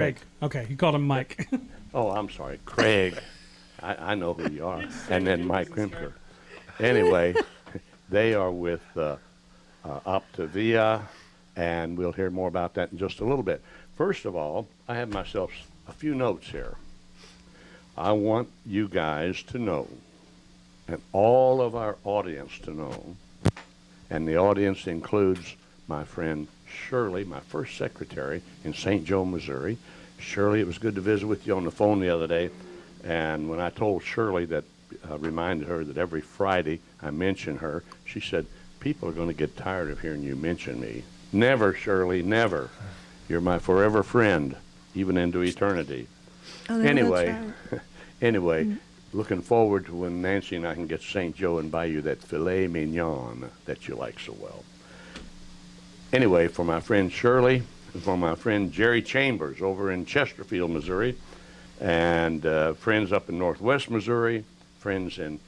Craig. Okay, you called him Mike. Oh, I'm sorry, Craig. I know who you are. And then Mike Kemper. Anyway, they are with Optavia, and we'll hear more about that in just a little bit. First of all, I have myself a few notes here. I want you guys to know, and all of our audience to know, and the audience includes my friend Shirley, my first secretary in St. Joe, Missouri. Shirley, it was good to visit with you on the phone the other day, and when I told Shirley that, reminded her that every Friday I mention her, she said, people are going to get tired of hearing you mention me. Never, Shirley, never. You're my forever friend, even into eternity. Oh, no, Anyway, that's right. anyway, looking forward to when Nancy and I can get to St. Joe and buy you that filet mignon that you like so well. Anyway, for my friend Shirley, and for my friend Jerry Chambers over in Chesterfield, Missouri, and friends up in Northwest Missouri, friends in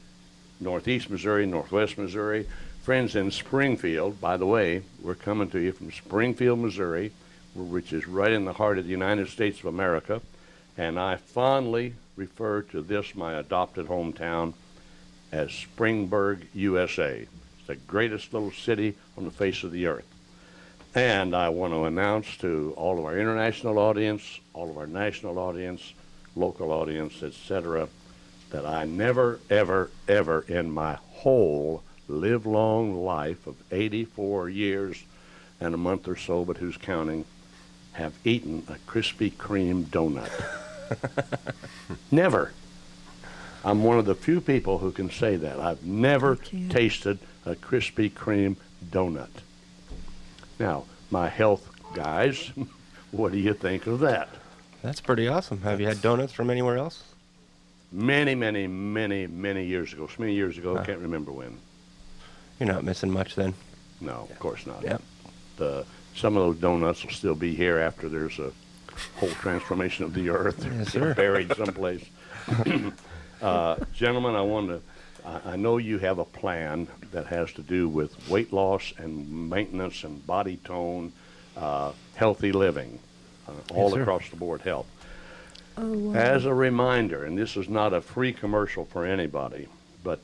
Northeast Missouri, Northwest Missouri, friends in Springfield. By the way, we're coming to you from Springfield, Missouri, which is right in the heart of the United States of America, and I fondly refer to this, my adopted hometown, as Springburg, USA. It's the greatest little city on the face of the earth. And I want to announce to all of our international audience, all of our national audience, local audience, etc., that I never, ever, ever in my whole live-long life of 84 years and a month or so, but who's counting, have eaten a Krispy Kreme donut. Never. I'm one of the few people who can say that. I've never tasted a Krispy Kreme donut. Now, my health guys, what do you think of that? That's pretty awesome. Have you had donuts from anywhere else? Many, many, many, many years ago. So many years ago, I can't remember when. You're not missing much then. No, of course not. Yep. Some of those donuts will still be here after there's a whole transformation of the earth. Yes, They're sir. buried someplace. Gentlemen, I know you have a plan that has to do with weight loss and maintenance and body tone, healthy living, all Yes, sir. across the board health. Oh, wow. As a reminder, and this is not a free commercial for anybody, but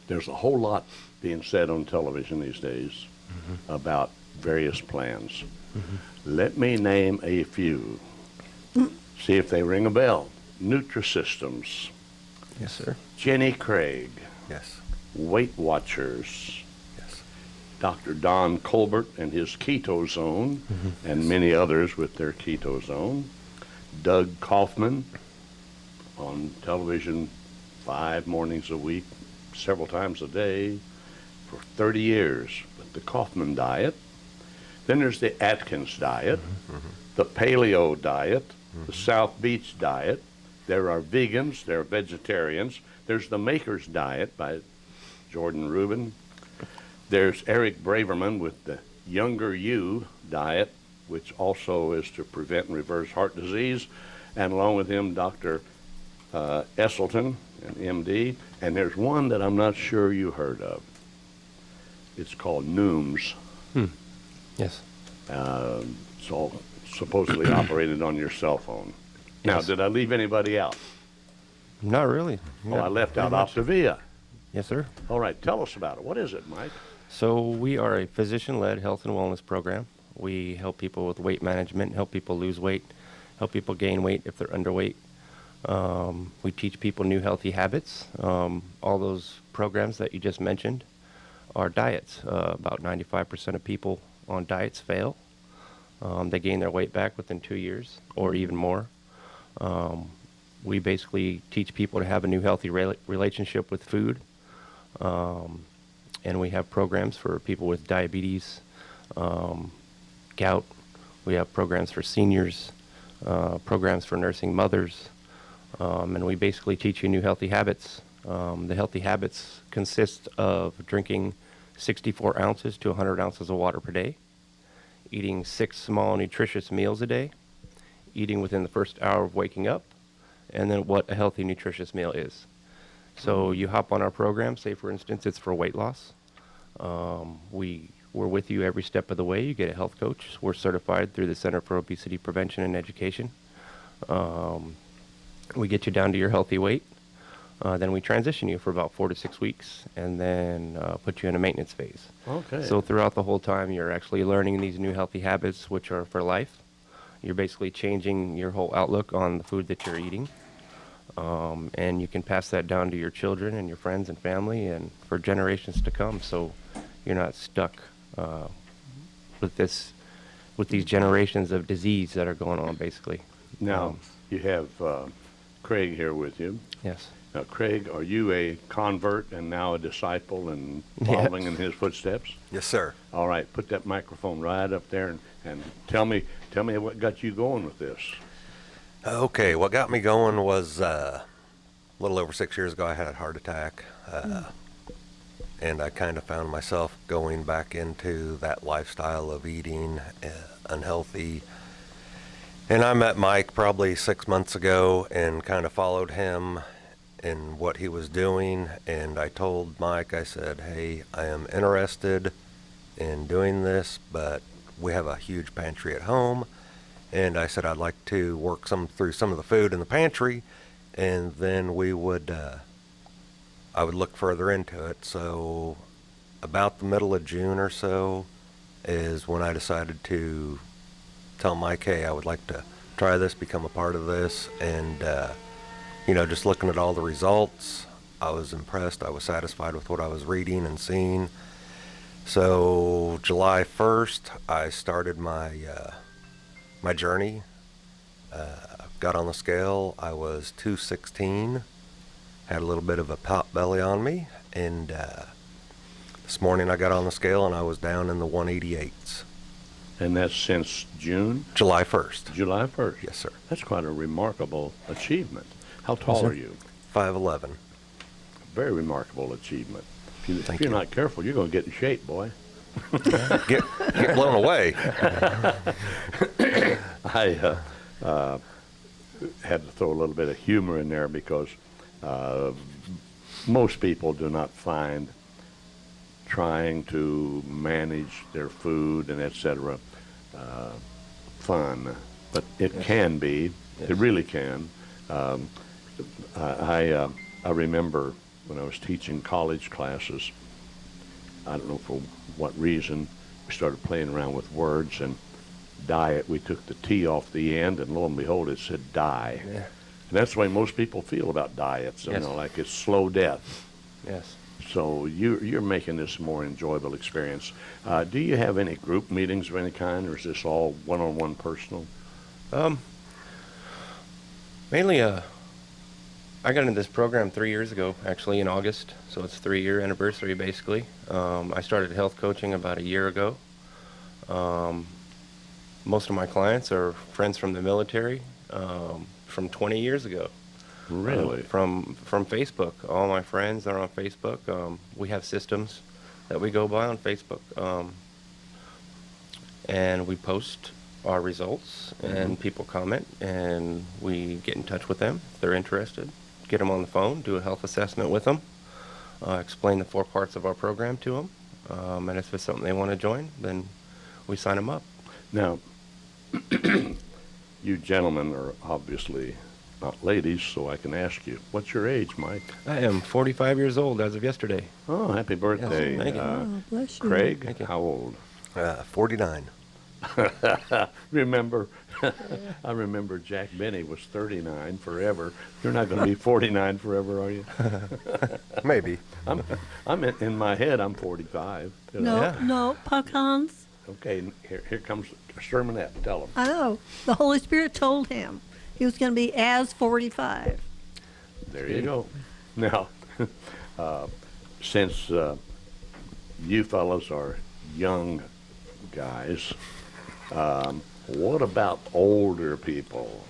there's a whole lot being said on television these days about various plans. Let me name a few. See if they ring a bell. Nutrisystems, Yes, sir. Jenny Craig, Yes. Weight Watchers, Yes. Dr. Don Colbert and his Keto Zone, and many others with their Keto Zone. Doug Kaufman on television 5 mornings a week, several times a day for 30 years with the Kaufman diet. Then there's the Atkins diet, the paleo diet, the South Beach diet. There are vegans, there are vegetarians. There's the Maker's Diet by Jordan Rubin. There's Eric Braverman with the Younger You diet, which also is to prevent and reverse heart disease. And along with him, Dr. Esselton, an MD. And there's one that I'm not sure you heard of. It's called Nooms. Yes. It's all supposedly operated on your cell phone. Now, Yes. did I leave anybody out? Not really. Oh, I left out pretty much. Optavia. Yes, sir. All right, tell us about it. What is it, Mike? So we are a physician-led health and wellness program. We help people with weight management, help people lose weight, help people gain weight if they're underweight. We teach people new healthy habits. All those programs that you just mentioned are diets. About 95% of people on diets fail. They gain their weight back within 2 years or even more. We basically teach people to have a new healthy relationship with food. And we have programs for people with diabetes, gout. We have programs for seniors, programs for nursing mothers. And we basically teach you new healthy habits. The healthy habits consist of drinking 64 ounces to 100 ounces of water per day, eating 6 small nutritious meals a day, eating within the first hour of waking up, and then what a healthy nutritious meal is. So you hop on our program, say for instance it's for weight loss. We We're with you every step of the way. You get a health coach. We're certified through the Center for Obesity Prevention and Education. We get you down to your healthy weight. Then we transition you for about 4 to 6 weeks and then put you in a maintenance phase. Okay. So throughout the whole time, you're actually learning these new healthy habits, which are for life. You're basically changing your whole outlook on the food that you're eating. And you can pass that down to your children and your friends and family and for generations to come. So you're not stuck with these generations of disease that are going on, basically. Now, you have Craig here with you. Yes. Now, Craig, are you a convert and now a disciple and following in his footsteps? Yes, sir. All right, put that microphone right up there and tell me what got you going with this. Okay, what got me going was a little over 6 years ago, I had a heart attack. And I kind of found myself going back into that lifestyle of eating unhealthy. And I met Mike probably 6 months ago and kind of followed him in what he was doing. And I told Mike, I said, hey, I am interested in doing this, but we have a huge pantry at home. And I said, I'd like to work through some of the food in the pantry. And then I would look further into it. So about the middle of June or so is when I decided to tell Mike, hey, I would like to try this, become a part of this. And, just looking at all the results, I was impressed. I was satisfied with what I was reading and seeing. So July 1st, I started my journey. Got on the scale. I was 216. Had a little bit of a pot belly on me, and this morning I got on the scale and I was down in the 188s. And that's since June? July 1st. July 1st? Yes, sir. That's quite a remarkable achievement. How tall are you? 5'11". Very remarkable achievement. If Thank you're you. not careful, you're going to get in shape, boy. Get blown away. I had to throw a little bit of humor in there because most people do not find trying to manage their food and etc. Fun, but it can be. Yes. It really can. I remember when I was teaching college classes. I don't know for what reason we started playing around with words and diet. We took the T off the end, and lo and behold, it said die. Yeah. And that's the way most people feel about diets. Yes. Like it's slow death. Yes. So you're making this a more enjoyable experience. Do you have any group meetings of any kind, or is this all one-on-one personal? Mainly, I got into this program 3 years ago, actually in August, so it's 3-year anniversary basically. I started health coaching about a year ago. Most of my clients are friends from the military from 20 years ago. Really? From Facebook. All my friends are on Facebook. We have systems that we go by on Facebook. And we post our results, and people comment, and we get in touch with them if they're interested. Get them on the phone, do a health assessment with them, explain the 4 parts of our program to them, and if it's something they want to join, then we sign them up. Now, you gentlemen are obviously not ladies, so I can ask you, what's your age, Mike? I am 45 years old as of yesterday. Oh, happy birthday. thank you. Oh, bless you. Craig, Thank you. how old? 49. Remember, I remember Jack Benny was 39 forever. You're not going to be 49 forever, are you? Maybe. I'm in my head, I'm 45. you know. No, Yeah. no, pecans. Okay, here comes Sermonette. Tell him. I know. The Holy Spirit told him he was going to be as 45. There you go. Now, since you fellows are young guys, what about older people?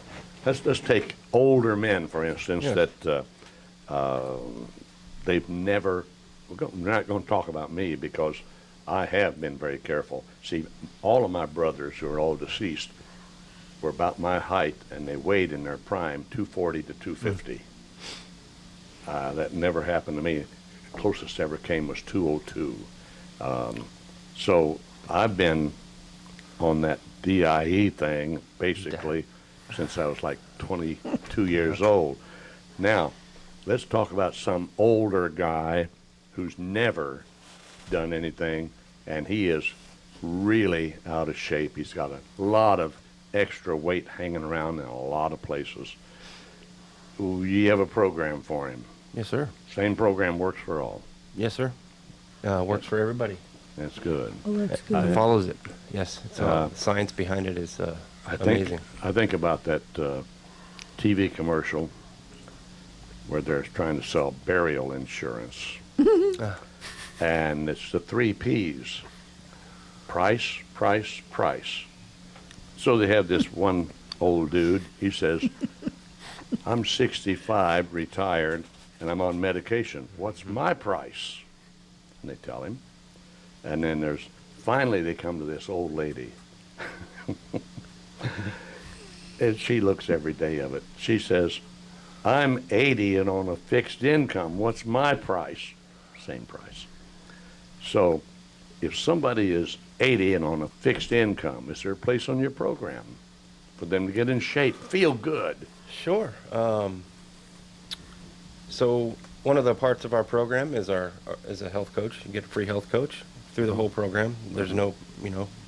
Let's take older men, for instance, Yes. that they've never. We're not going to talk about me because I have been very careful. See, all of my brothers who are all deceased were about my height, and they weighed in their prime 240 to 250. That never happened to me. Closest ever came was 202. So I've been on that DIE thing basically since I was like 22 years old. Now, let's talk about some older guy who's never done anything, and he is really out of shape. He's got a lot of extra weight hanging around in a lot of places. You have a program for him. Yes, sir. Same program works for all. Yes, sir. Works for everybody. That's good. Oh, that's good. Follows it. Yes. It's, the science behind it is amazing. I think about that TV commercial where they're trying to sell burial insurance. And it's the 3 Ps. Price, price, price. So they have this one old dude. He says, I'm 65, retired, and I'm on medication. What's my price? And they tell him. And then finally they come to this old lady. And she looks every day of it. She says, I'm 80 and on a fixed income. What's my price? Same price. So if somebody is 80 and on a fixed income, is there a place on your program for them to get in shape, feel good? Sure. So one of the parts of our program is is a health coach. You get a free health coach through the whole program. There's no,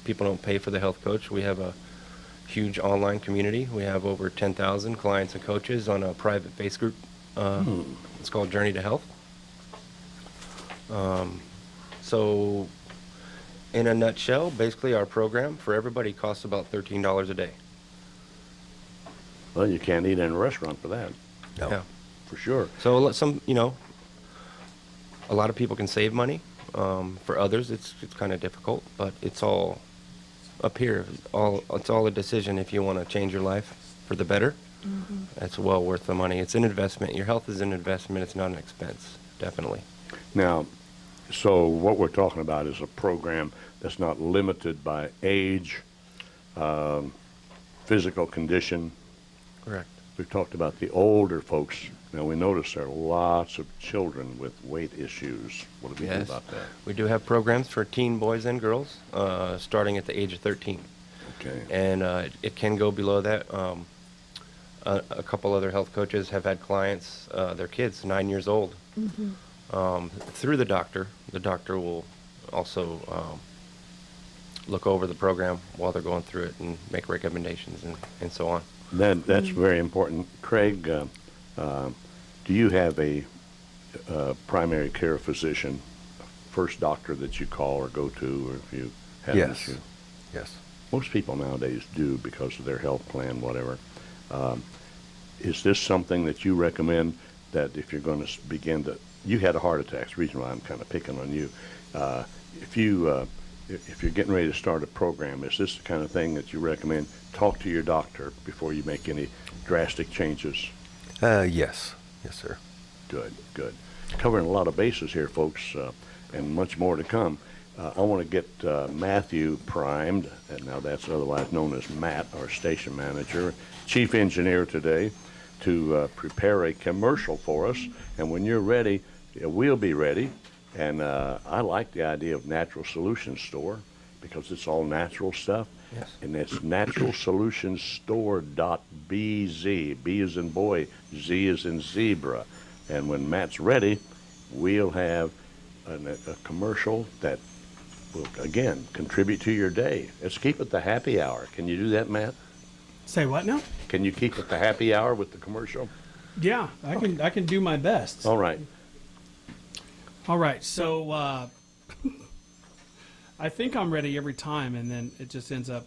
people don't pay for the health coach. We have a huge online community. We have over 10,000 clients and coaches on a private face group. It's called Journey to Health. So in a nutshell, basically our program for everybody costs about $13 a day. Well, you can't eat in a restaurant for that. No. Yeah. For sure. So a lot of people can save money. For others, it's kind of difficult, but it's all up here. It's all a decision if you want to change your life for the better. That's well worth the money. It's an investment. Your health is an investment. It's not an expense, definitely. Now, so what we're talking about is a program that's not limited by age, physical condition. Correct. We've talked about the older folks. Now, we notice there are lots of children with weight issues. What do we do about that? We do have programs for teen boys and girls, starting at the age of 13. Okay. And it can go below that. A couple other health coaches have had clients, their kids, 9 years old, through the doctor. The doctor will also look over the program while they're going through it and make recommendations and so on. That's very important. Craig, do you have a primary care physician, first doctor that you call or go to, or if you have an Yes. issue? Yes. Most people nowadays do because of their health plan, whatever. Is this something that you recommend that if you're going to begin to, you had a heart attack, that's the reason why I'm kind of picking on you. If you're getting ready to start a program, is this the kind of thing that you recommend? Talk to your doctor before you make any drastic changes. Yes. Yes, sir. Good, good. Covering a lot of bases here, folks, and much more to come. I want to get Matthew primed, and now that's otherwise known as Matt, our station manager, chief engineer today, to prepare a commercial for us. And when you're ready, we'll be ready. And I like the idea of Natural Solutions Store because it's all natural stuff. Yes. And it's naturalsolutionsstore.bz. B as in boy, Z as in zebra. And when Matt's ready, we'll have a commercial that will, again, contribute to your day. Let's keep it the happy hour. Can you do that, Matt? Say what now? Can you keep it the happy hour with the commercial? Yeah, I can do my best. All right. All right, so I think I'm ready every time, and then it just ends up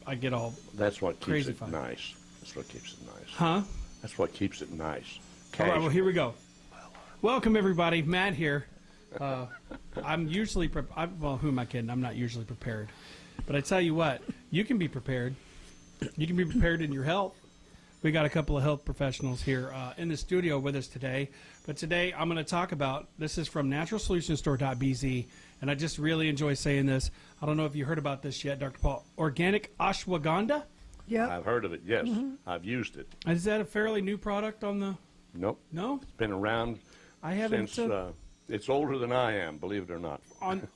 I get all That's what keeps Crazy it fun. nice. That's what keeps it nice. huh. That's what keeps it nice. All right, well Casual. here we go. Welcome everybody, Matt here. I'm usually well, who am I kidding? I'm not usually prepared, but I tell you what, you can be prepared. You can be prepared in your health. We got a couple of health professionals here in the studio with us today. But today I'm going to talk about, this is from naturalsolutionstore.bz, and I just really enjoy saying this. I don't know if you heard about this yet, Dr. Paul. Organic ashwagandha? Yep. I've heard of it, yes. I've used it. Is that a fairly new product on the, Nope. no? It's been around I haven't, since, it's older than I am, believe it or not. on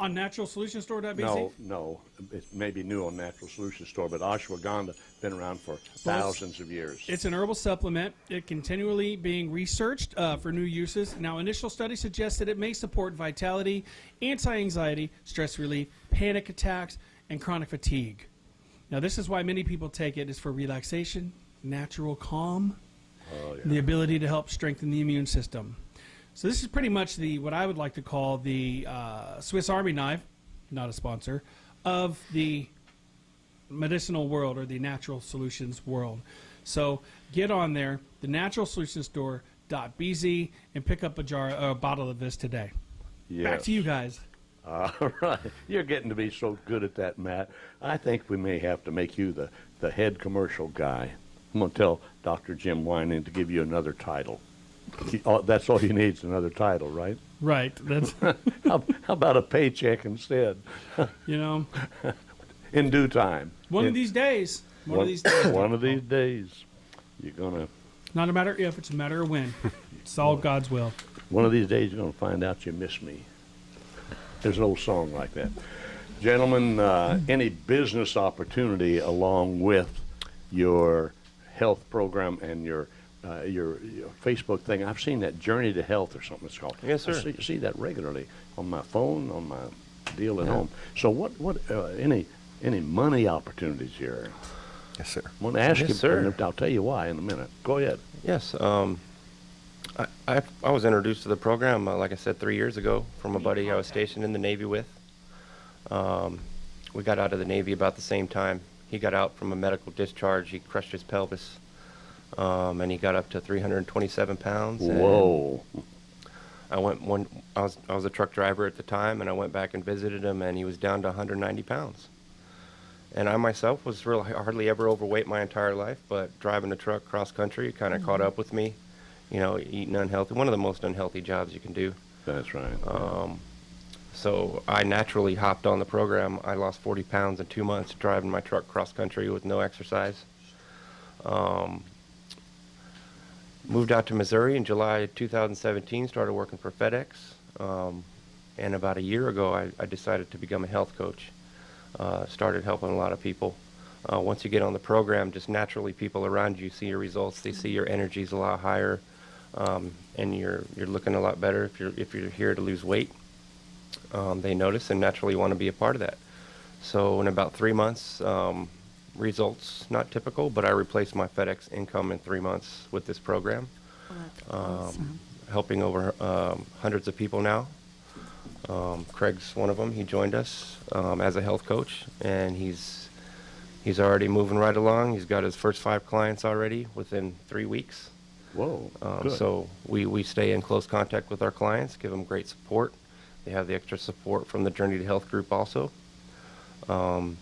On naturalsolutionstore.bz? No. It may be new on Natural Solution Store, but ashwagandha been around for thousands of years. It's an herbal supplement. It continually being researched for new uses. Now, initial studies suggest that it may support vitality, anti-anxiety, stress relief, panic attacks, and chronic fatigue. Now, this is why many people take it, is for relaxation, natural calm, the ability to help strengthen the immune system. So this is pretty much what I would like to call the Swiss Army knife, not a sponsor, of the medicinal world or the natural solutions world. So get on there, the naturalsolutionstore.bz, and pick up a bottle of this today. Yes. Back to you guys. All right. You're getting to be so good at that, Matt. I think we may have to make you the head commercial guy. I'm going to tell Dr. Jim Wining to give you another title. That's all you need is another title, right? Right. That's How about a paycheck instead? you know, In due time. one of these days. One of these days. One of these days. You're going to, Not a matter if, it's a matter of when. It's all God's will. one of these days you're going to find out you miss me. There's an old song like that. Gentlemen, any business opportunity along with your health program and your Facebook thing. I've seen that Journey to Health or something it's called. Yes, sir. I see that regularly on my phone, on my deal at home. So what any money opportunities here? Yes, sir. I want to ask Yes, you, sir. and I'll tell you why in a minute. Go ahead. Yes. I was introduced to the program, like I said, 3 years ago from a buddy I was stationed in the Navy with. We got out of the Navy about the same time. He got out from a medical discharge. He crushed his pelvis, and he got up to 327 pounds. and Whoa. I was a truck driver at the time, and I went back and visited him, and he was down to 190 pounds. And I myself was really hardly ever overweight my entire life, but driving a truck cross country kind of caught up with me. You know, eating unhealthy, one of the most unhealthy jobs you can do. That's right. So I naturally hopped on the program. I lost 40 pounds in 2 months driving my truck cross country with no exercise. Moved out to Missouri in July 2017, started working for FedEx. And about a year ago, I decided to become a health coach. Started helping a lot of people. Once you get on the program, just naturally people around you see your results. They see your energy's a lot higher, and you're looking a lot better if you're here to lose weight. They notice and naturally want to be a part of that. So in about 3 months, results not typical, but I replaced my FedEx income in 3 months with this program. Awesome. Helping over hundreds of people now. Craig's one of them. He joined us as a health coach, and he's already moving right along. He's got his first 5 clients already within 3 weeks. Whoa. Good. So we stay in close contact with our clients, give them great support. They have the extra support from the Journey to Health group also. And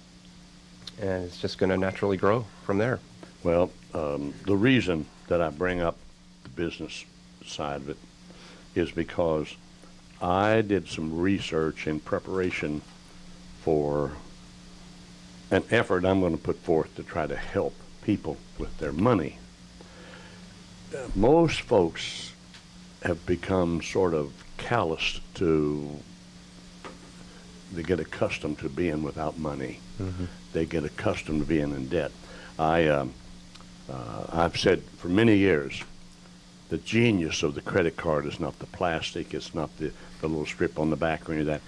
it's just going to naturally grow from there. Well, the reason that I bring up the business side of it is because I did some research in preparation for an effort I'm going to put forth to try to help people with their money. Most folks have become sort of calloused they get accustomed to being without money. Mm-hmm. They get accustomed to being in debt. I've said for many years, the genius of the credit card is not the plastic, it's not the little strip on the back or any of that.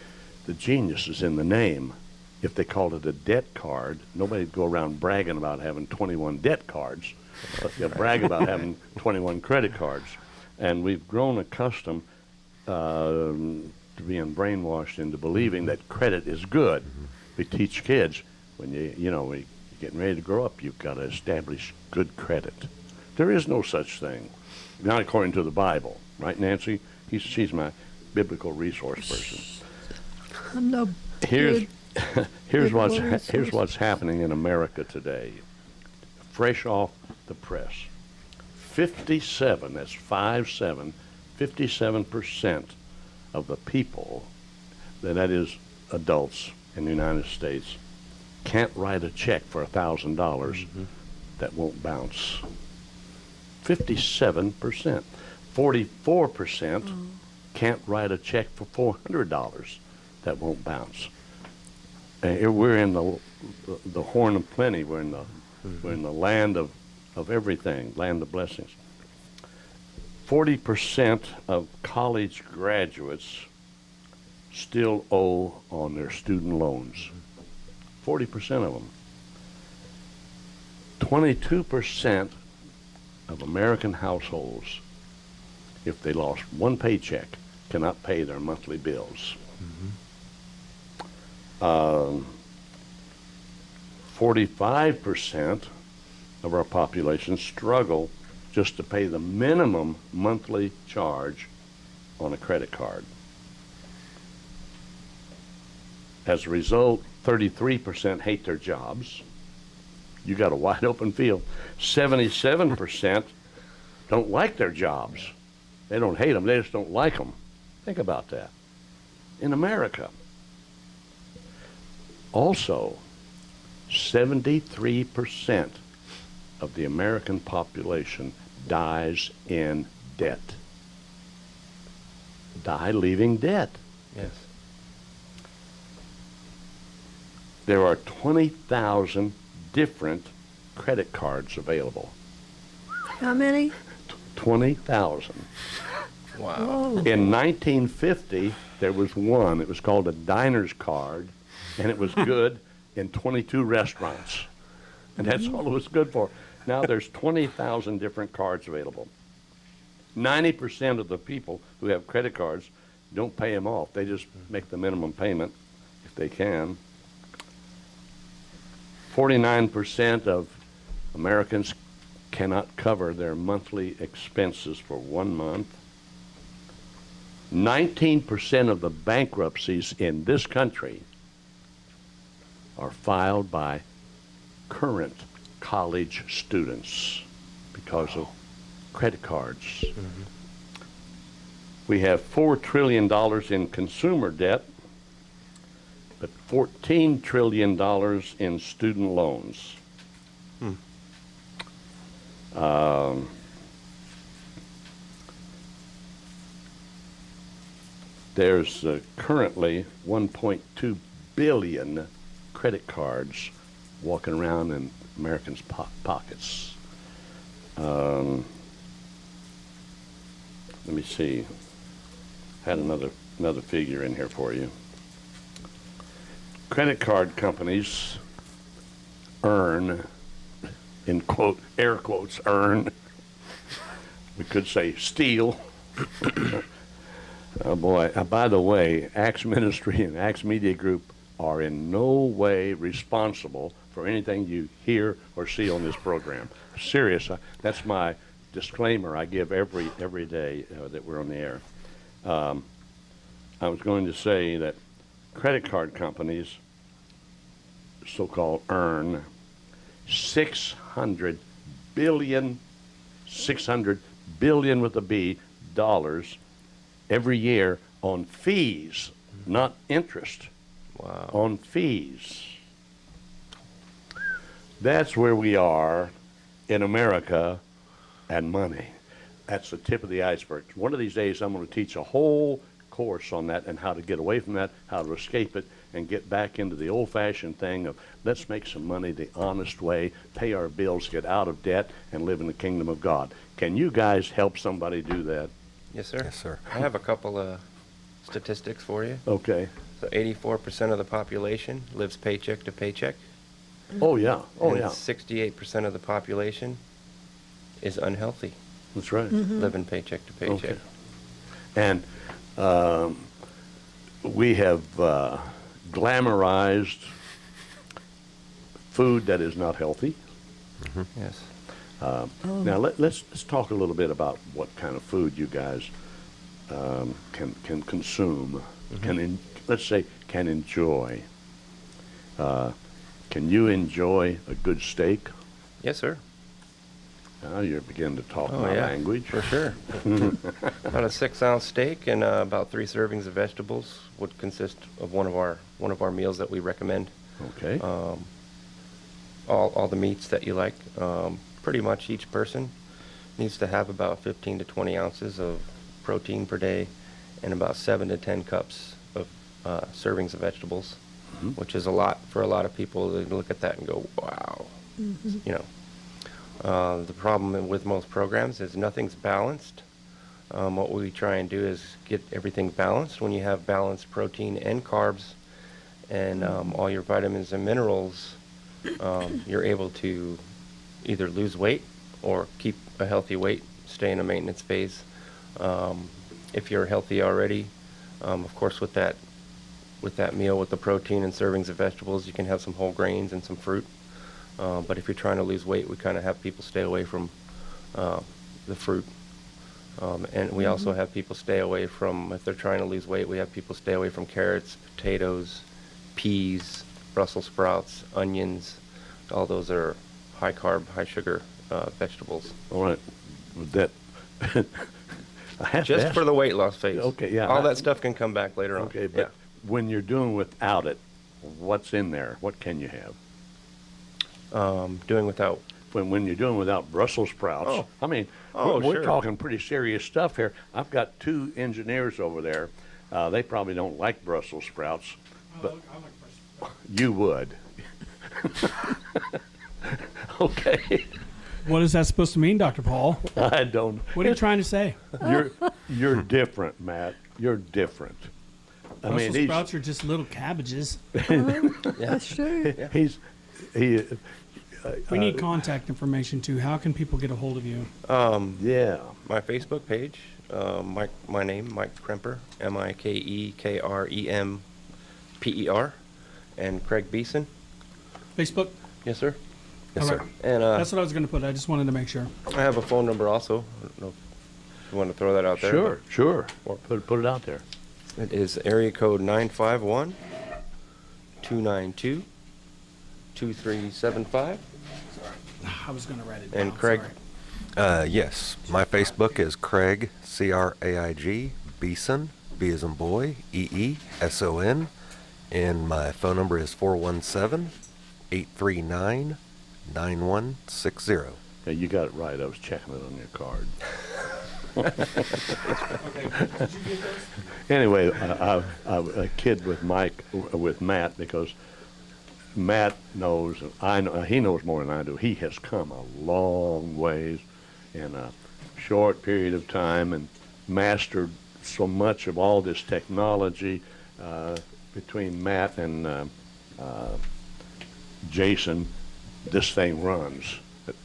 The genius is in the name. If they called it a debt card, nobody'd go around bragging about having 21 debt cards. But they'll brag about having 21 credit cards. And we've grown accustomed to being brainwashed into believing that credit is good. We teach kids, when you're getting ready to grow up, you've got to establish good credit. There is no such thing. Not according to the Bible, right, Nancy? She's my biblical resource person. I'm no Here's good here's what's happening in America today. Fresh off the press. 57% of the people, that is adults in the United States, can't write a check for $1,000 that won't bounce. 57%. 44% can't write a check for $400 that won't bounce. And here we're in the horn of plenty. We're in the land of everything, land of blessings. 40% of college graduates still owe on their student loans. 40% of them. 22% of American households, if they lost one paycheck, cannot pay their monthly bills. 45% of our population struggle just to pay the minimum monthly charge on a credit card. As a result, 33% hate their jobs. You got a wide open field. 77% don't like their jobs. They don't hate them, they just don't like them. Think about that. In America. Also, 73% of the American population dies in debt. Die leaving debt. Yes. There are 20,000 different credit cards available. How many? 20,000. Wow. Whoa. In 1950, there was one. It was called a diner's card, and it was good in 22 restaurants. And that's all it was good for. Now there's 20,000 different cards available. 90% of the people who have credit cards don't pay them off. They just make the minimum payment if they can. 49% of Americans cannot cover their monthly expenses for 1 month. 19% of the bankruptcies in this country are filed by current college students because of credit cards. We have $4 trillion in consumer debt, but $14 trillion in student loans. There's currently 1.2 billion credit cards walking around in Americans' pockets. Let me see. Had another figure in here for you. Credit card companies earn, in quote, air quotes, earn. We could say steal. Oh boy, by the way, Acts Ministry and Acts Media Group are in no way responsible for anything you hear or see on this program. Serious, that's my disclaimer I give every day that we're on the air. I was going to say that credit card companies, so-called, earn $600 billion with a B, dollars every year on fees, not interest. Wow. On fees. That's where we are in America and money. That's the tip of the iceberg. One of these days I'm going to teach a whole course on that and how to get away from that, how to escape it, and get back into the old-fashioned thing of let's make some money the honest way, pay our bills, get out of debt, and live in the kingdom of God. Can you guys help somebody do that? Yes, sir. Yes, sir. I have a couple of statistics for you. Okay. So 84% of the population lives paycheck to paycheck. Oh, yeah. Oh, and yeah. 68% of the population is unhealthy, That's right. living paycheck to paycheck. Okay. And we have glamorized food that is not healthy. Yes. Now let's talk a little bit about what kind of food you guys can consume, let's say can enjoy. Can you enjoy a good steak? Yes, sir. Now you're beginning to talk Oh, my yeah, language. for sure. About a 6-ounce steak and about 3 servings of vegetables would consist of one of our meals that we recommend. Okay. All the meats that you like. Pretty much each person needs to have about 15 to 20 ounces of protein per day and about 7 to 10 cups of servings of vegetables, which is a lot for a lot of people. They look at that and go, wow. You know, the problem with most programs is nothing's balanced. What we try and do is get everything balanced. When you have balanced protein and carbs and all your vitamins and minerals, you're able to either lose weight or keep a healthy weight, stay in a maintenance phase. If you're healthy already, of course with that meal with the protein and servings of vegetables, you can have some whole grains and some fruit. But if you're trying to lose weight, we kind of have people stay away from the fruit. And we also have people stay away from, if they're trying to lose weight, we have people stay away from carrots, potatoes, peas, Brussels sprouts, onions. All those are high carb, high sugar vegetables. All right. With that, I have to Just ask. for the weight loss phase. Okay, yeah. All that stuff can come back later on. Okay, but when you're doing without it, what's in there? What can you have? Doing without. When you're doing without Brussels sprouts, Oh. I mean, Oh, we're sure. talking pretty serious stuff here. I've got 2 engineers over there. They probably don't like Brussels sprouts, but you would. Okay. What is that supposed to mean, Dr. Paul? I don't. What are you trying to say? You're different, Matt. You're different. I Brussels mean, sprouts are just little cabbages. That's true. he. We need contact information too. How can people get a hold of you? Yeah. My Facebook page, my name, Mike Kemper, MikeKremper, and Craig Beeson. Facebook? Yes, sir. Yes, All sir. right. And That's what I was going to put. I just wanted to make sure. I have a phone number also. I don't know if you want to throw that out there. Sure. Or- Put it out there. It is area code 951-292-2375. I was going to write it down. And Craig, sorry. Yes, my Facebook is Craig, C-R-A-I-G, Beeson, B as in boy, E-E-S-O-N, and my phone number is 417-839-9160. Yeah, you got it right. I was checking it on your card. Anyway, I kid with Matt because Matt knows, he knows more than I do. He has come a long ways in a short period of time and mastered so much of all this technology. Between Matt and Jason, this thing runs,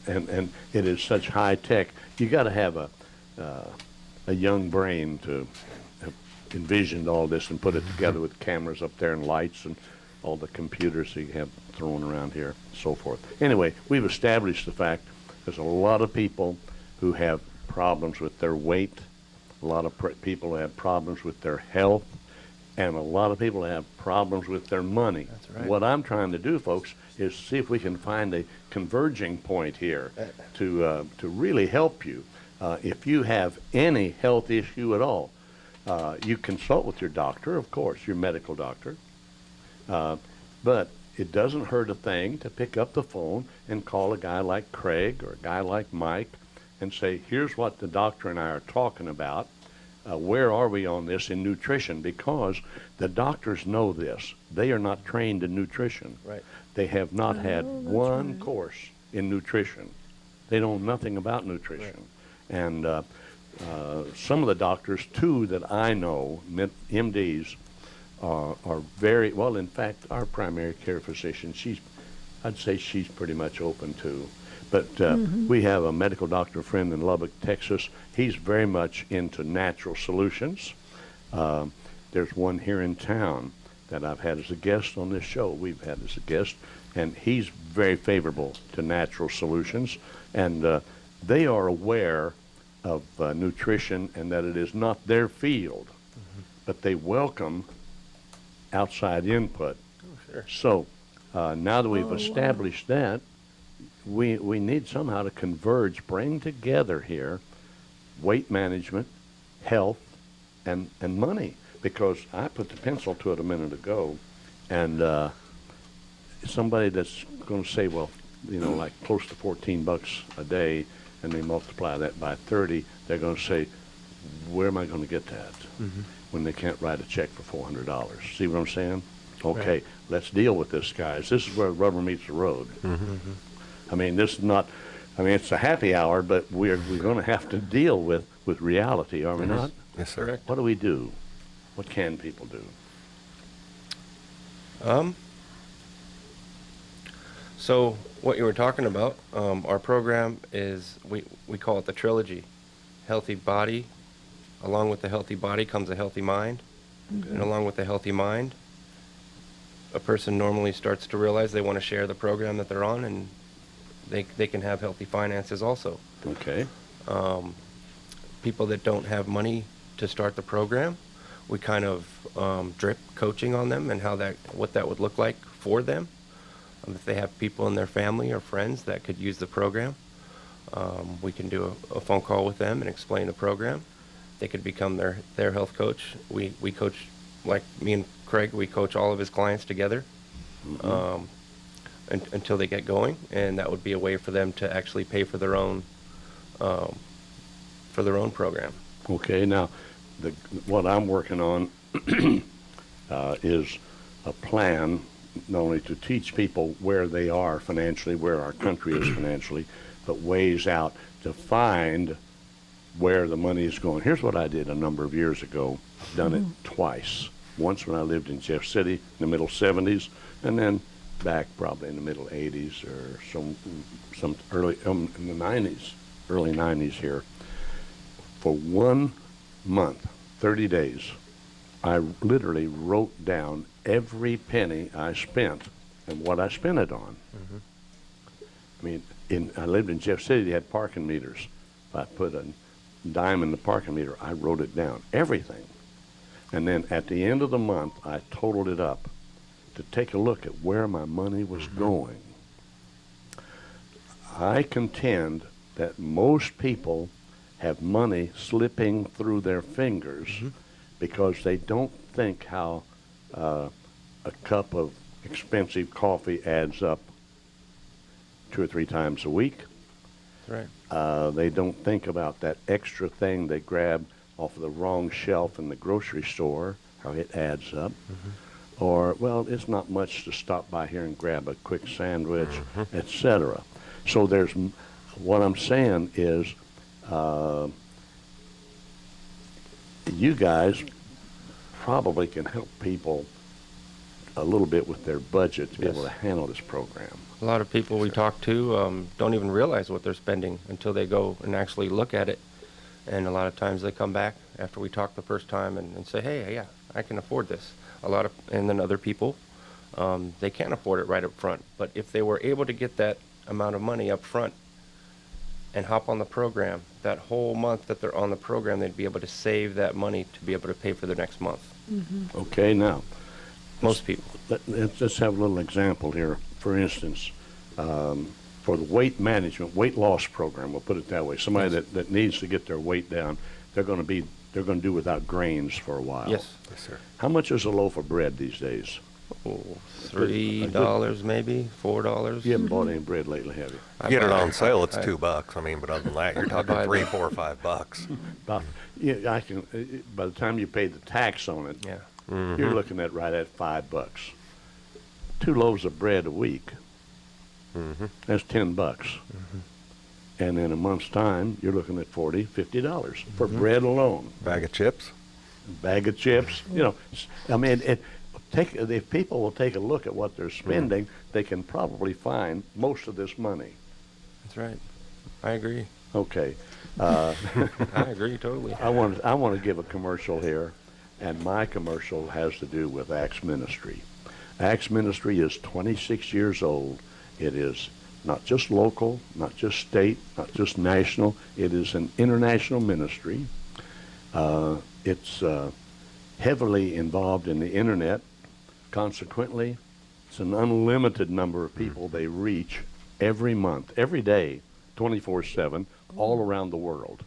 and it is such high tech. You got to have a young brain to have envisioned all this and put it together with cameras up there and lights and all the computers that you have thrown around here, so forth. Anyway, we've established the fact there's a lot of people who have problems with their weight, a lot of people who have problems with their health, and a lot of people have problems with their money. That's right. What I'm trying to do, folks, is see if we can find a converging point here to really help you. If you have any health issue at all, you consult with your doctor, of course, your medical doctor. But it doesn't hurt a thing to pick up the phone and call a guy like Craig or a guy like Mike and say, here's what the doctor and I are talking about. Where are we on this in nutrition? Because the doctors know this. They are not trained in nutrition. Right. They have not had one right. course in nutrition. They know nothing about nutrition. Right. And some of the doctors, too, that I know, MDs, are very, well, in fact, our primary care physician, I'd say she's pretty much open to. But we have a medical doctor friend in Lubbock, Texas. He's very much into natural solutions. There's one here in town that I've had as a guest on this show. We've had as a guest, and he's very favorable to natural solutions. And they are aware of nutrition and that it is not their field, but they welcome outside input. Oh, sure. So now that we've established that, we need somehow to converge, bring together here weight management, health, and money. Because I put the pencil to it a minute ago, and somebody that's going to say, well, you know, like close to $14 a day, and they multiply that by 30, they're going to say, where am I going to get that? when they can't write a check for $400. See what I'm saying? Okay, let's deal with this, guys. This is where the rubber meets the road. I mean, this is not, I mean, it's a happy hour, but we're going to have to deal with reality, are we not? Yes, sir. Correct. What do we do? What can people do? So what you were talking about, our program is, we call it the trilogy. Healthy body, along with the healthy body comes a healthy mind. And along with the healthy mind, a person normally starts to realize they want to share the program that they're on, and they can have healthy finances also. Okay. People that don't have money to start the program, we kind of drip coaching on them and what that would look like for them. If they have people in their family or friends that could use the program, we can do a phone call with them and explain the program. They could become their health coach. We coach, like me and Craig, we coach all of his clients together until they get going, and that would be a way for them to actually pay for their own program. Okay, now, what I'm working on is a plan not only to teach people where they are financially, where our country is financially, but ways out to find where the money is going. Here's what I did a number of years ago. I've done it twice. Once when I lived in Jeff City in the middle 70s, and then back probably in the middle 80s or some early in the 90s, early 90s here. For 1 month, 30 days, I literally wrote down every penny I spent and what I spent it on. I mean, I lived in Jeff City. They had parking meters. If I put a dime in the parking meter, I wrote it down, everything. And then at the end of the month, I totaled it up to take a look at where my money was going. I contend that most people have money slipping through their fingers because they don't think how a cup of expensive coffee adds up 2 or 3 times a week. Right. They don't think about that extra thing they grab off of the wrong shelf in the grocery store, how it adds up. Or, well, it's not much to stop by here and grab a quick sandwich, etc. So what I'm saying is, you guys probably can help people a little bit with their budget to be able to handle this program. A lot of people we talk to don't even realize what they're spending until they go and actually look at it. And a lot of times they come back after we talk the first time and say, hey, yeah, I can afford this. And then other people, they can't afford it right up front. But if they were able to get that amount of money up front and hop on the program, that whole month that they're on the program, they'd be able to save that money to be able to pay for their next month. Okay, now, Most people. let's have a little example here. For instance, for the weight loss program, we'll put it that way. Somebody that needs to get their weight down, they're going to do without grains for a while. Yes. Yes, sir. How much is a loaf of bread these days? Oh, $3 maybe, $4. You haven't bought any bread lately, have you? You get it on sale, it's $2. I mean, but other than that, you're talking buy 3, that. 4, $5. Yeah, I can. By the time you pay the tax on it, Yeah. you're looking at right at $5. 2 loaves of bread a week. That's $10. And in a month's time, you're looking at $40, $50 for bread alone. Bag of chips. Bag of chips. You know, I mean, if people will take a look at what they're spending, they can probably find most of this money. That's right. I agree. Okay. I agree totally. I want to give a commercial here, and my commercial has to do with Acts Ministry. Acts Ministry is 26 years old. It is not just local, not just state, not just national. It is an international ministry. It's heavily involved in the internet. Consequently, it's an unlimited number of people they reach every month, every day, 24/7, all around the world.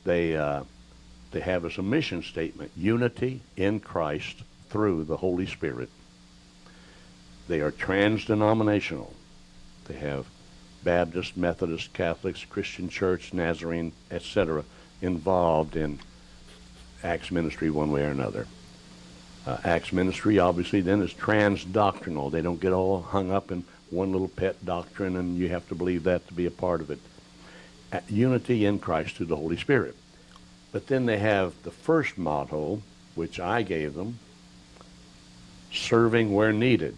They have as a mission statement, unity in Christ through the Holy Spirit. They are trans-denominational. They have Baptist, Methodist, Catholics, Christian Church, Nazarene, etc. involved in Acts ministry one way or another. Acts ministry obviously then is trans-doctrinal. They don't get all hung up in one little pet doctrine and you have to believe that to be a part of it. Unity in Christ through the Holy Spirit. But then they have the first motto, which I gave them, serving where needed.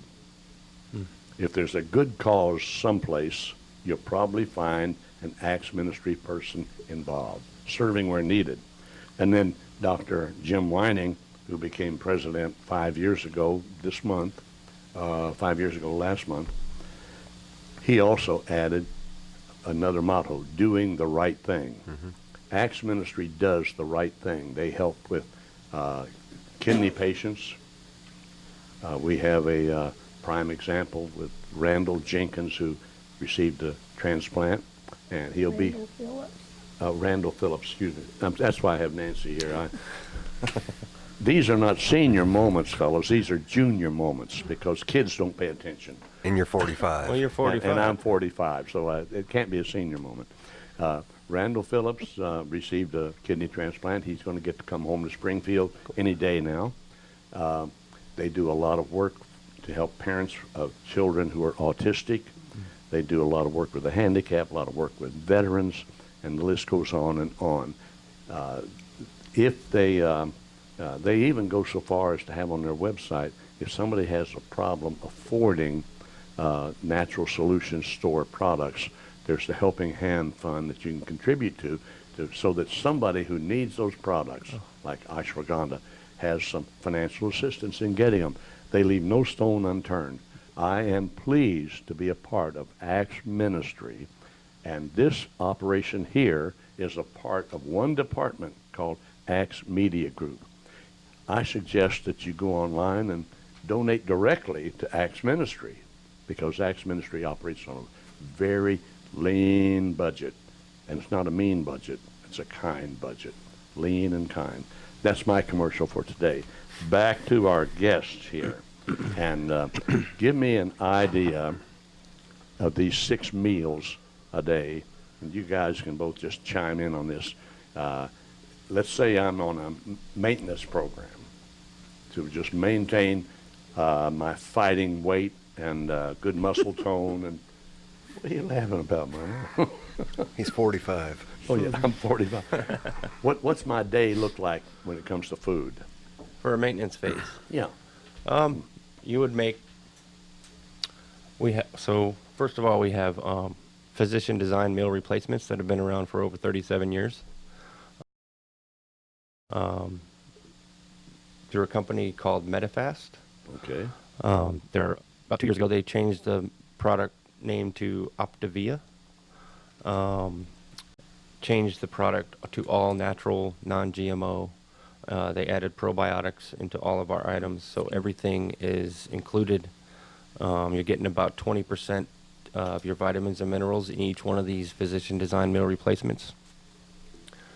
If there's a good cause someplace, you'll probably find an Acts ministry person involved, serving where needed. And then Dr. Jim Wining, who became president 5 years ago this month, 5 years ago last month, he also added another motto, doing the right thing. Acts ministry does the right thing. They help with kidney patients. We have a prime example with Randall Jenkins, who received a transplant, and he'll be Randall Phillips. Excuse me. That's why I have Nancy here. These are not senior moments, fellas. These are junior moments because kids don't pay attention. And you're 45. Well, you're 45. And I'm 45, so it can't be a senior moment. Randall Phillips received a kidney transplant. He's going to get to come home to Springfield any day now. They do a lot of work to help parents of children who are autistic. They do a lot of work with the handicapped, a lot of work with veterans, and the list goes on and on. If they even go so far as to have on their website, if somebody has a problem affording Natural Solutions store products, there's the Helping Hand Fund that you can contribute to so that somebody who needs those products, like ashwagandha, has some financial assistance in getting them. They leave no stone unturned. I am pleased to be a part of Acts Ministry, and this operation here is a part of one department called Acts Media Group. I suggest that you go online and donate directly to Acts Ministry, because Acts Ministry operates on a very lean budget, and it's not a mean budget, it's a kind budget, lean and kind. That's my commercial for today. Back to our guests here, and give me an idea of these 6 meals a day, and you guys can both just chime in on this. Let's say I'm on a maintenance program to just maintain my fighting weight and good muscle tone. And what are you laughing about, man? He's 45. Oh yeah, I'm 45. What's my day look like when it comes to food? For a maintenance phase, Yeah. you would make. So first of all, we have physician designed meal replacements that have been around for over 37 years. Through a company called Medifast. Okay. About 2 years ago, they changed the product name to Optavia. Changed the product to all natural, non-GMO. They added probiotics into all of our items, so everything is included. You're getting about 20% of your vitamins and minerals in each one of these physician-designed meal replacements.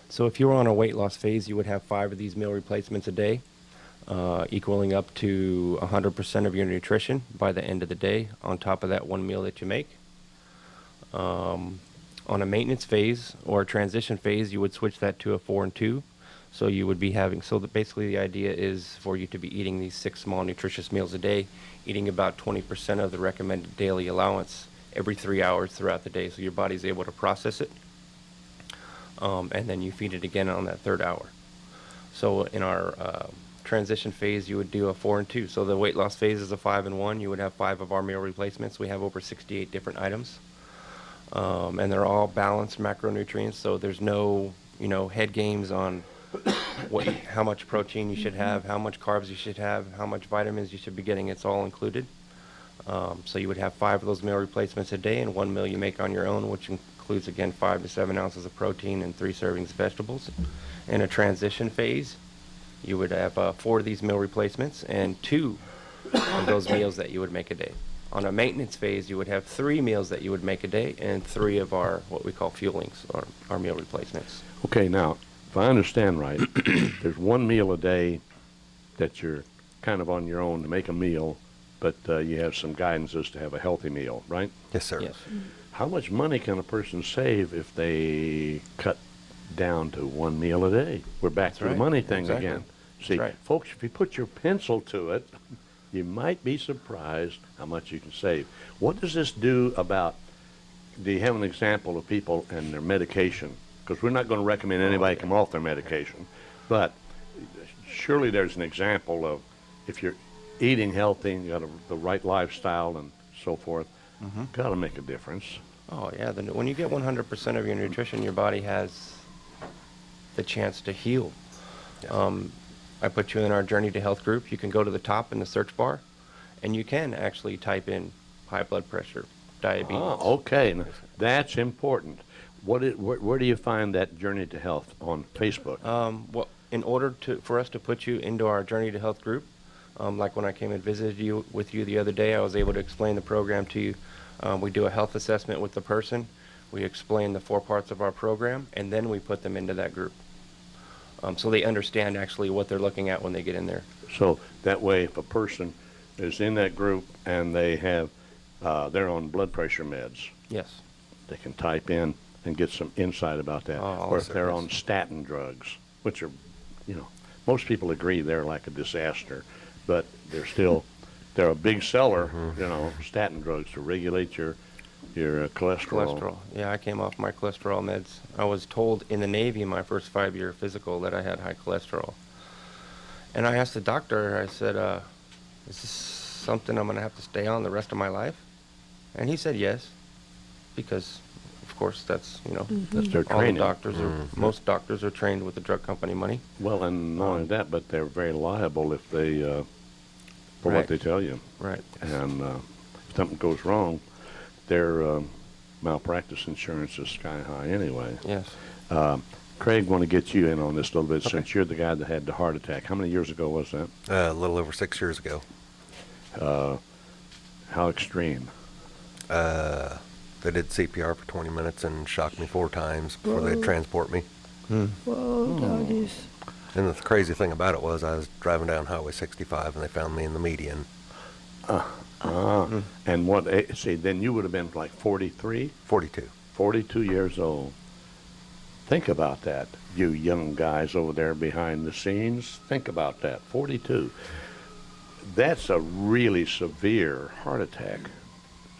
So if you were on a weight loss phase, you would have 5 of these meal replacements a day, equaling up to 100% of your nutrition by the end of the day, on top of that one meal that you make. On a maintenance phase or a transition phase, you would switch that to a 4 and 2. So you would be having, basically the idea is for you to be eating these 6 small nutritious meals a day, eating about 20% of the recommended daily allowance every 3 hours throughout the day, so your body's able to process it. And then you feed it again on that 3rd hour. So in our transition phase, you would do a 4 and 2. So the weight loss phase is a 5 and 1. You would have 5 of our meal replacements. We have over 68 different items. And they're all balanced macronutrients, so there's no, head games on how much protein you should have, how much carbs you should have, how much vitamins you should be getting. It's all included. So you would have 5 of those meal replacements a day, and 1 meal you make on your own, which includes, again, 5 to 7 ounces of protein and 3 servings of vegetables. In a transition phase, you would have 4 of these meal replacements and 2 of those meals that you would make a day. On a maintenance phase, you would have 3 meals that you would make a day and 3 of our, what we call fuelings, or our meal replacements. Okay, now, if I understand right, there's 1 meal a day that you're kind of on your own to make a meal, but you have some guidances to have a healthy meal, right? Yes, sir. Yes. How much money can a person save if they cut down to one meal a day. We're back to the right. money thing Exactly. again. That's See, right. folks, if you put your pencil to it, you might be surprised how much you can save. What does this do about, do you have an example of people and their medication? Because we're not going to recommend anybody come off their medication, but surely there's an example of if you're eating healthy and you got the right lifestyle and so forth, got to make a difference. Oh yeah, when you get 100% of your nutrition, your body has the chance to heal. I put you in our Journey to Health group. You can go to the top in the search bar, and you can actually type in high blood pressure, diabetes. Oh, okay. Now, that's important. Where do you find that Journey to Health on Facebook? Well, in order for us to put you into our Journey to Health group, like when I came and visited you the other day, I was able to explain the program to you. We do a health assessment with the person. We explain the 4 parts of our program, and then we put them into that group. So they understand actually what they're looking at when they get in there. So that way, if a person is in that group and they have, they're on blood pressure meds, Yes. they can type in and get some insight about that. Oh, Or if they're yes. on statin drugs, which are, most people agree they're like a disaster, but they're a big seller, statin drugs to regulate your cholesterol. Yeah, I came off my cholesterol meds. I was told in the Navy in my first 5-year physical that I had high cholesterol. And I asked the doctor, I said, is this something I'm going to have to stay on the rest of my life? And he said yes, because, of course, that's That's their all the training. doctors most doctors are trained with the drug company money. Well, and not only that, but they're very liable if they, for Right. what they tell you. Right. And if something goes wrong, their malpractice insurance is sky high anyway. Yes. Craig, want to get you in on this a little bit since you're the guy that had the heart attack. How many years ago was that? A little over 6 years ago. How extreme? They did CPR for 20 minutes and shocked me 4 times before they'd transport me. Whoa, doggies. And the crazy thing about it was I was driving down Highway 65 and they found me in the median. And what, see, then you would have been like 43, 42. 42 years old. Think about that, you young guys over there behind the scenes. Think about that, 42. That's a really severe heart attack.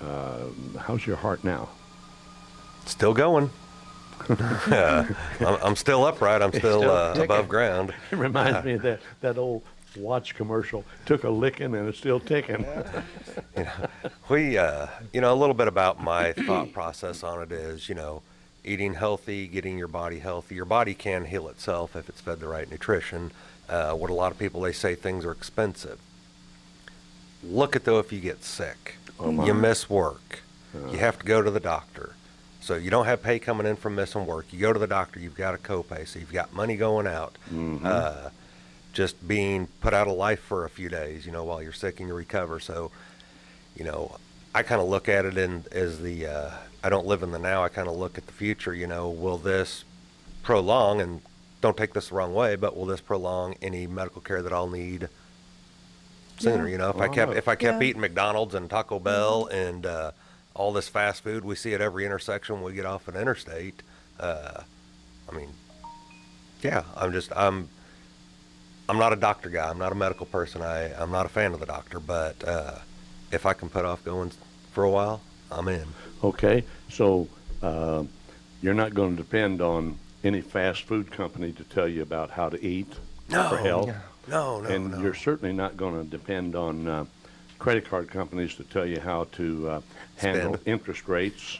How's your heart now? Still going. I'm still upright. I'm still ticking. above ground. It reminds me of that old watch commercial. Took a licking and it's still ticking. We, a little bit about my thought process on it is, eating healthy, getting your body healthy. Your body can heal itself if it's fed the right nutrition. What a lot of people, they say things are expensive. Look at though if you get sick, you miss work, you have to go to the doctor. So you don't have pay coming in from missing work. You go to the doctor, you've got a copay, so you've got money going out. Just being put out of life for a few days, while you're sick and you recover. So, I kind of look at it as I don't live in the now, I kind of look at the future, will this prolong, and don't take this the wrong way, but will this prolong any medical care that I'll need sooner? If I kept eating McDonald's and Taco Bell and all this fast food we see at every intersection when we get off an interstate, I'm not a doctor guy. I'm not a medical person. I'm not a fan of the doctor, but if I can put off going for a while, I'm in. Okay, so you're not going to depend on any fast food company to tell you about how to eat for health. No. And you're certainly not going to depend on credit card companies to tell you how to handle interest rates.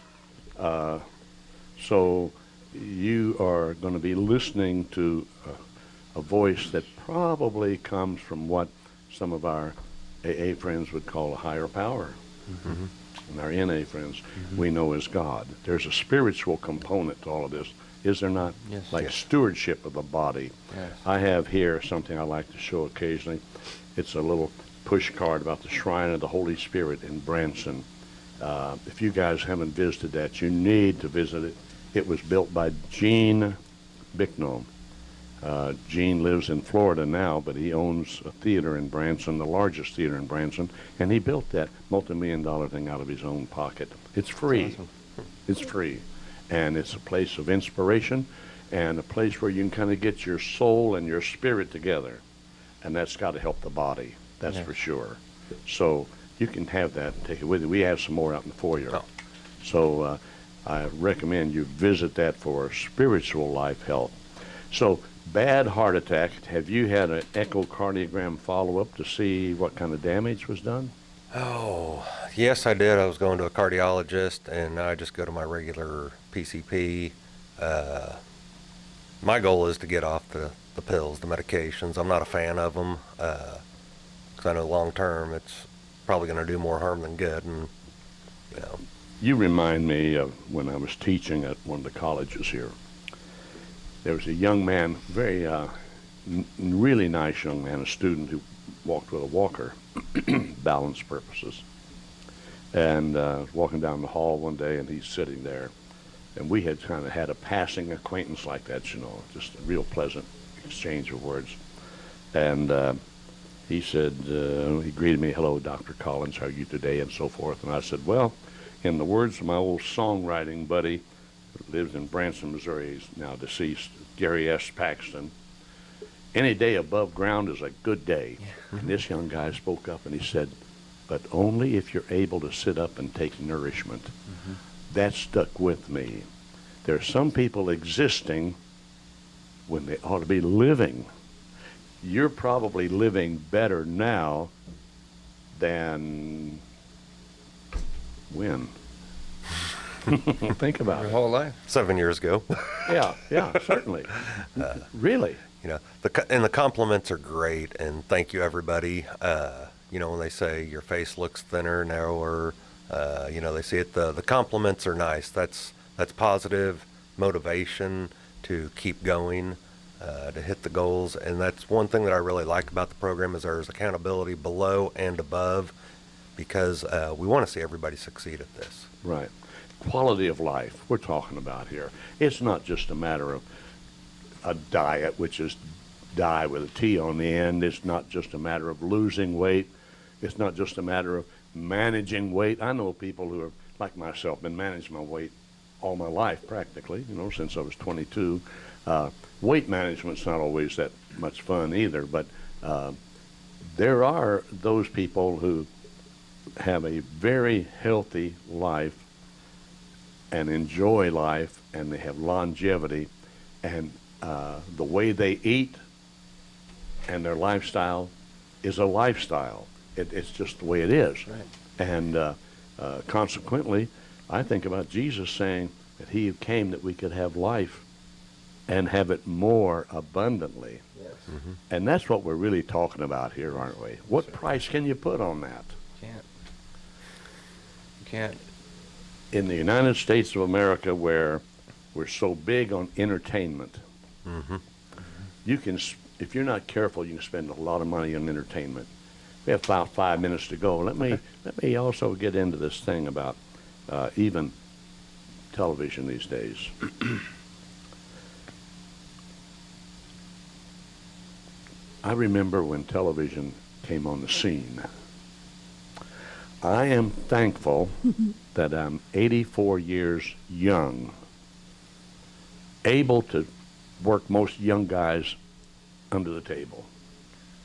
So you are going to be listening to a voice that probably comes from what some of our AA friends would call a higher power. And our NA friends we know as God. There's a spiritual component to all of this, is there not? Yes. Like stewardship of the body. Yes. I have here something I like to show occasionally. It's a little push card about the Shrine of the Holy Spirit in Branson. If you guys haven't visited that, you need to visit it. It was built by Gene Bicknell. Gene lives in Florida now, but he owns a theater in Branson, the largest theater in Branson, and he built that multi-million-dollar thing out of his own pocket. It's free. Awesome. It's free, and it's a place of inspiration. and a place where you can kind of get your soul and your spirit together. And that's got to help the body, that's Yeah. for sure. So you can have that and take it with you. We have some more out in the foyer. Oh. So I recommend you visit that for spiritual life health. So bad heart attack, have you had an echocardiogram follow-up to see what kind of damage was done? Oh, yes, I did. I was going to a cardiologist, and I just go to my regular PCP. My goal is to get off the pills, the medications. I'm not a fan of them because I know long term it's probably going to do more harm than good. And you know, You remind me of when I was teaching at one of the colleges here. There was a young man, very really nice young man, a student who walked with a walker, balance purposes. And walking down the hall one day, and he's sitting there. And we had kind of had a passing acquaintance like that, you know, just a real pleasant exchange of words. And he said, he greeted me, "Hello, Dr. Collins, how are you today?" and so forth. And I said, "Well, in the words of my old songwriting buddy, who lives in Branson, Missouri, he's now deceased, Gary S. Paxton, any day above ground is a good day." And this young guy spoke up and he said, "But only if you're able to sit up and take nourishment." That stuck with me. There are some people existing when they ought to be living. You're probably living better now than when? Think about Your it. whole life. 7 years ago. Yeah, certainly. Really. You know, and the compliments are great, and thank you, everybody. You know, when they say your face looks thinner, narrower, you know, they see it. The compliments are nice. That's positive motivation to keep going, to hit the goals, and that's one thing that I really like about the program is there's accountability below and above, because we want to see everybody succeed at this. Right. Quality of life we're talking about here. It's not just a matter of a diet, which is die with a T on the end. It's not just a matter of losing weight. It's not just a matter of managing weight. I know people who are, like myself, been managing my weight all my life practically, you know, since I was 22. Weight management's not always that much fun either, but there are those people who have a very healthy life and enjoy life, and they have longevity, and the way they eat and their lifestyle is a lifestyle. It's just the way it is. Right. And consequently, I think about Jesus saying that he came that we could have life and have it more abundantly. Yes. And that's what we're really talking about here, aren't we? What price can you put on that? Can't. You can't. In the United States of America, where we're so big on entertainment, you can, if you're not careful, you can spend a lot of money on entertainment. We have about 5 minutes to go. Let me also get into this thing about even television these days. I remember when television came on the scene. I am thankful that I'm 84 years young, able to work most young guys under the table.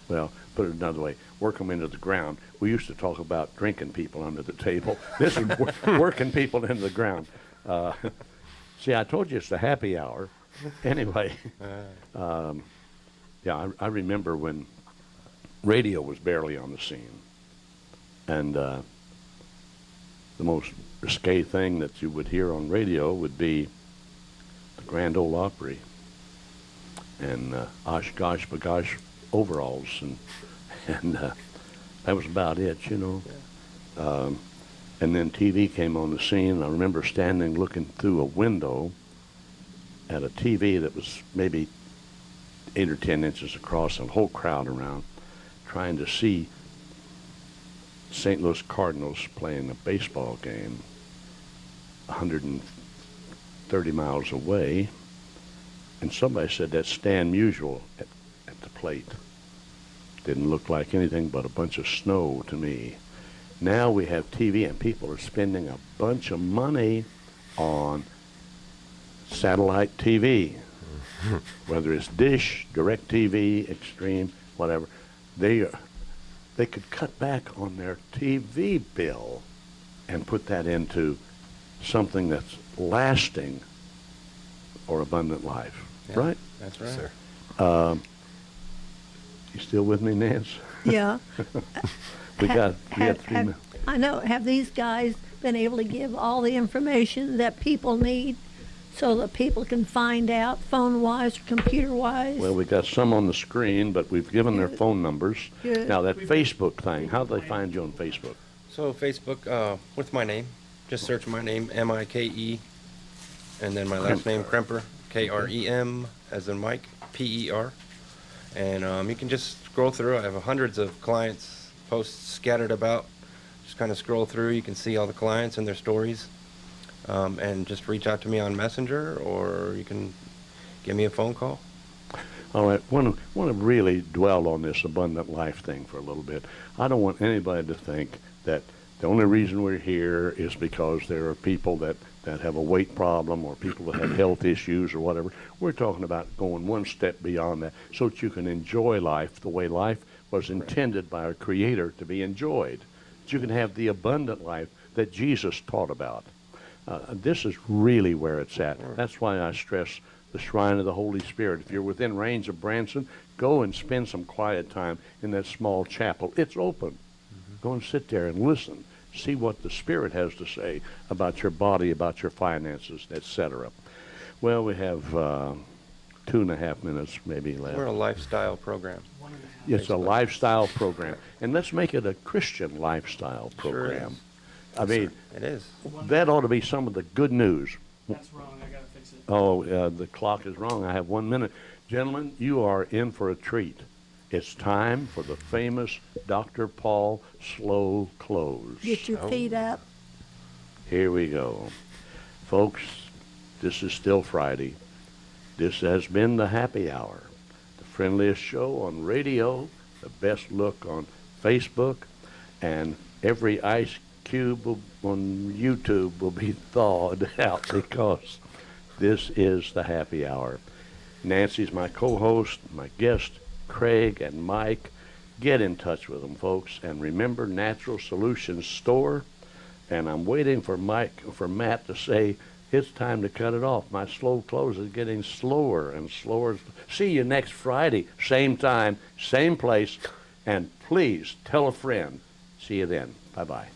Well, put it another way, work them into the ground. We used to talk about drinking people under the table. This is working people into the ground. See, I told you it's the happy hour. Anyway, yeah, I remember when radio was barely on the scene. And the most risque thing that you would hear on radio would be the Grand Ole Opry and Osh Gosh Bagosh overalls, and that was about it, you know. Yeah. And then TV came on the scene. I remember standing looking through a window at a TV that was maybe 8 or 10 inches across, and a whole crowd around, trying to see St. Louis Cardinals playing a baseball game 130 miles away. And somebody said that's Stan Musial at the plate. Didn't look like anything but a bunch of snow to me. Now we have TV, and people are spending a bunch of money on satellite TV. whether it's Dish, DirecTV, Extreme, whatever, they could cut back on their TV bill and put that into something that's lasting or abundant life, Yeah, right? That's right. Sir. You still with me, Nance? Yeah. We got 3 Have- minutes. I know. Have these guys been able to give all the information that people need so that people can find out phone-wise or computer-wise? Well, we got some on the screen, but we've given their Good. phone numbers. Good. Now, that Facebook thing, how do they find you on Facebook? So Facebook, with my name, just search my name, M-I-K-E, and then my last name, Kemper, K-R-E-M, as in Mike, P-E-R. And you can just scroll through. I have hundreds of clients posts scattered about. Just kind of scroll through. You can see all the clients and their stories. And just reach out to me on Messenger, or you can give me a phone call. All right, want to really dwell on this abundant life thing for a little bit. I don't want anybody to think that the only reason we're here is because there are people that have a weight problem or people that have health issues or whatever. We're talking about going one step beyond that so that you can enjoy life the way life was intended by our Creator to be enjoyed. That you can have the abundant life that Jesus taught about. This is really where it's at. That's why I stress the Shrine of the Holy Spirit. If you're within range of Branson, go and spend some quiet time in that small chapel. It's open. Go and sit there and listen. See what the Spirit has to say about your body, about your finances, etc. Well, we have 2.5 minutes maybe left. We're a lifestyle program. It's a lifestyle program. And let's make it a Christian lifestyle Sure program. is. I mean, It is. that ought to be some of the good news. That's wrong. I gotta fix it. Oh, the clock is wrong. I have 1 minute. Gentlemen, you are in for a treat. It's time for the famous Dr. Paul slow close. Get your feet up. Here we go. Folks, this is still Friday. This has been the happy hour, the friendliest show on radio, the best look on Facebook, and every ice cube on YouTube will be thawed out because this is the happy hour. Nancy's my co-host, my guest, Craig and Mike. Get in touch with them, folks, and remember Natural Solutions Store. And I'm waiting for Matt to say it's time to cut it off. My slow close is getting slower and slower. See you next Friday, same time, same place, and please tell a friend. See you then. Bye-bye.